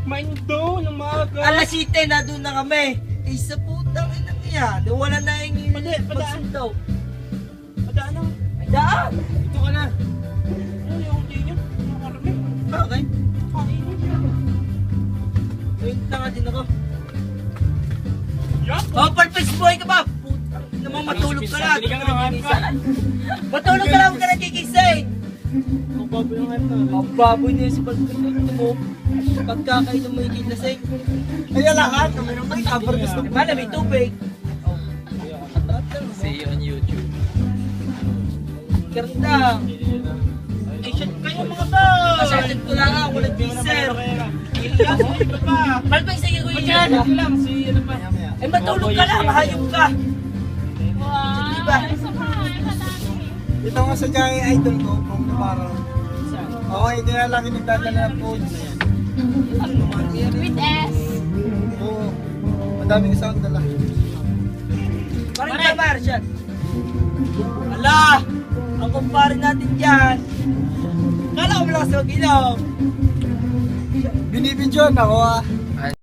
Maindo ng mga Alas 7 na doon na kami. Eh sa putang ina niya. Wala na yung magsundo. Padaan na. Ay daan. Ito ka na. Ano yung tingin? Yung karami. Bakit? Kainin niya. Wait na nga din ako. Yup! Oh, perfect boy ka ba? Putang ina mo, matulog ka na. Bili ka naman. Matulog ka na, huwag ka na gigising. Ang baboy ng ano. Ang baboy niya si pagkakita mo. Pagkakainom mo yung lasing. Ay, lahat. Uminom na yung gusto Eh, paano may tubig? See you on YouTube. Ganda. Ay, shit kayo mga boss! Masyadod ko lang ako, walang teaser. Ilang ito pa. Palpag sige ko yun. Magkano ko lang si ano pa. Eh matulog ka na, mahayop ka. Wow, Diba? isa pa nga, kadami. Ito nga sa Jai Idol ko, kung na parang. Okay, kaya lagi nagdadala ng foods. With S. Oo. Madami ka sa dala. Parang ka Marshall. Ala! Ang kumpare natin dyan. Kala ko malakas mag-inom. Binibidyon ako ah.